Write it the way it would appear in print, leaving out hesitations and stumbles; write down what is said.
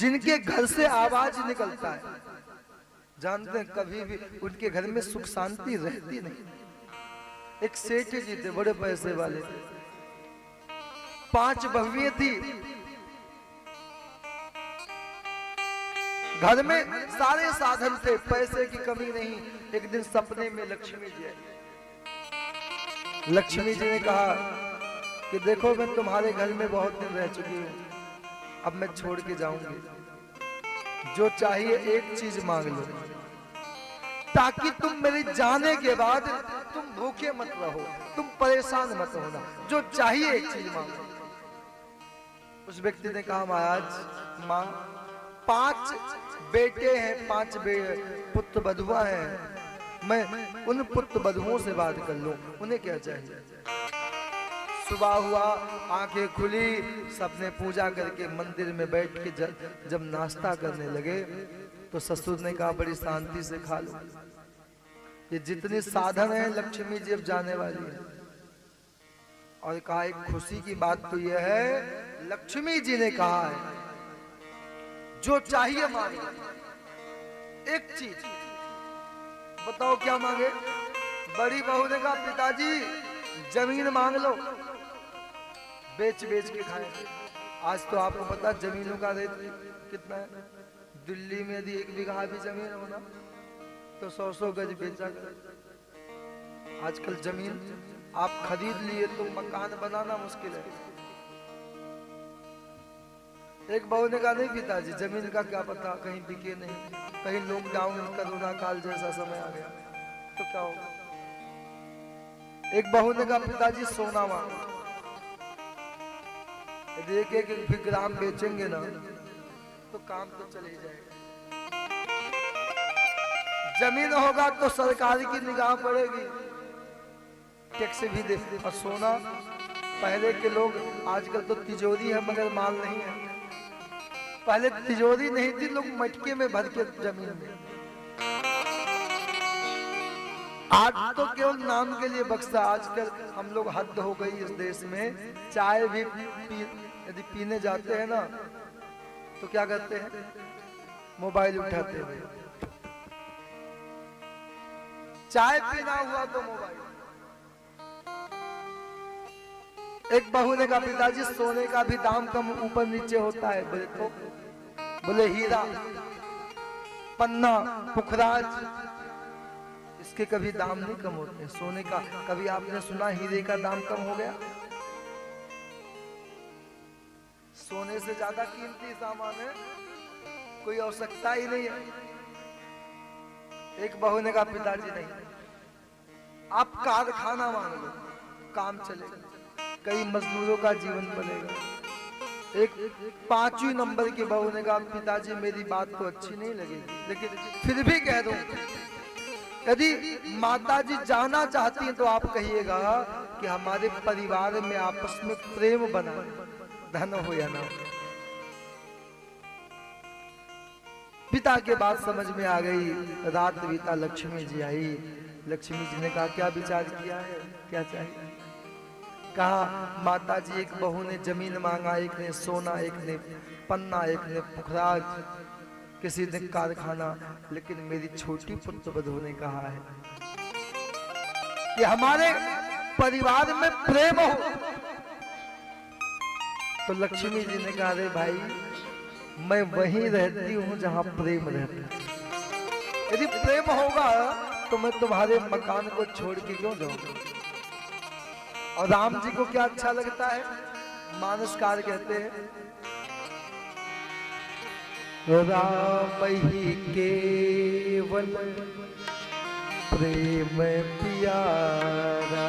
जिनके घर से आवाज निकलता है, जानते हैं कभी भी उनके घर में सुख शांति रहती नहीं। एक सेठ जी थे, बड़े पैसे वाले थे, 5 बहुएं थी, घर में सारे साधन थे, पैसे की कमी नहीं। एक दिन सपने में लक्ष्मी जी आई। लक्ष्मी जी ने कहा कि देखो मैं तुम्हारे घर में बहुत दिन रह चुकी हूं, अब मैं छोड़ के जाऊंगी, जो चाहिए एक चीज मांग लो, ताकि तुम मेरे जाने के बाद तुम भूखे मत रहो, तुम परेशान मत होना, जो चाहिए एक चीज मांगो। उस व्यक्ति ने कहा महाराज मां 5 बेटे हैं, 5 पुत्र बधुआ हैं, मैं उन पुत्र बधुओं से बात कर लूं, उन्हें क्या चाहिए। सुबह हुआ, आंखें खुली, सबने पूजा करके मंदिर में बैठ के जब नाश्ता करने लगे तो ससुर ने कहा बड़ी शांति से खा लो, ये जितने साधन है लक्ष्मी जी अब जाने वाली है। और कहा एक खुशी की बात तो यह है, लक्ष्मी जी ने कहा है जो चाहिए मांगे, एक चीज बताओ क्या मांगे। बड़ी बहू ने कहा पिताजी जमीन मांग लो, बेच बेच के खाएंगे। आज तो आपको पता जमीनों का रेट कितना है। दिल्ली में यदि 1 बीघा भी जमीन हो ना तो 100-100 गज बेचा कर। आजकल जमीन आप खरीद लिए तो मकान बनाना मुश्किल है। एक बहू ने कहा नहीं पिताजी जमीन का क्या पता, कहीं बिके नहीं, कहीं लॉकडाउन कोरोना काल जैसा समय आ गया तो क्या होगा। एक बहू ने कहा पिताजी सोना मांगो, यदि एक ग्राम बेचेंगे ना तो काम तो चले जाएगा। जमीन होगा तो सरकार की निगाह पड़ेगी, टैक्स भी दे। और सोना पहले के लोग, आजकल तो तिजोरी है मगर माल नहीं है। पहले तिजोरी नहीं थी, लोग मटके में भर के जमीन में। आज तो केवल नाम के लिए बक्सा। आजकल हम लोग हद हो गई इस देश में, चाय भी यदि पीने जाते हैं ना तो क्या करते हैं, मोबाइल उठाते हैं। चाय पीना हुआ तो मोबाइल। एक बहू ने कहा पिताजी सोने का भी दाम कम ऊपर नीचे होता है। बोले तो, बोले हीरा पन्ना पुखराज इसके कभी दाम नहीं कम होते, सोने का कभी आपने सुना हीरे का दाम कम हो गया। सोने से ज्यादा कीमती सामान है, कोई आवश्यकता ही नहीं है। एक बहू ने कहा पिताजी नहीं, आप कारखाना मान लो, काम चलेगा, कई मजदूरों का जीवन बनेगा। एक 5वीं नंबर की बहू ने कहा पिताजी मेरी बात तो अच्छी नहीं लगेगी, लेकिन फिर भी कह दूं, यदि माताजी जाना चाहती हैं तो आप कहिएगा कि हमारे परिवार में आपस में प्रेम बना, धन हो या ना हो। पिता के बात समझ में आ गई। रात बीता, लक्ष्मी जी आई। लक्ष्मी जी ने कहा क्या विचार किया है, क्या चाहिए। कहा माता जी एक बहू ने जमीन मांगा, एक ने सोना, एक ने पन्ना, एक ने पुखराज, किसी ने कारखाना, लेकिन मेरी छोटी पुत्र बधू ने कहा है कि हमारे परिवार में प्रेम हो। तो लक्ष्मी जी ने कहा अरे भाई मैं वहीं रहती हूं जहां प्रेम रहता है, यदि प्रेम होगा तो मैं तुम्हारे मकान को छोड़ के क्यों जाऊंगा। और राम जी को क्या अच्छा लगता है, मानसकार कहते हैं राम ही केवल प्रेम प्यारा।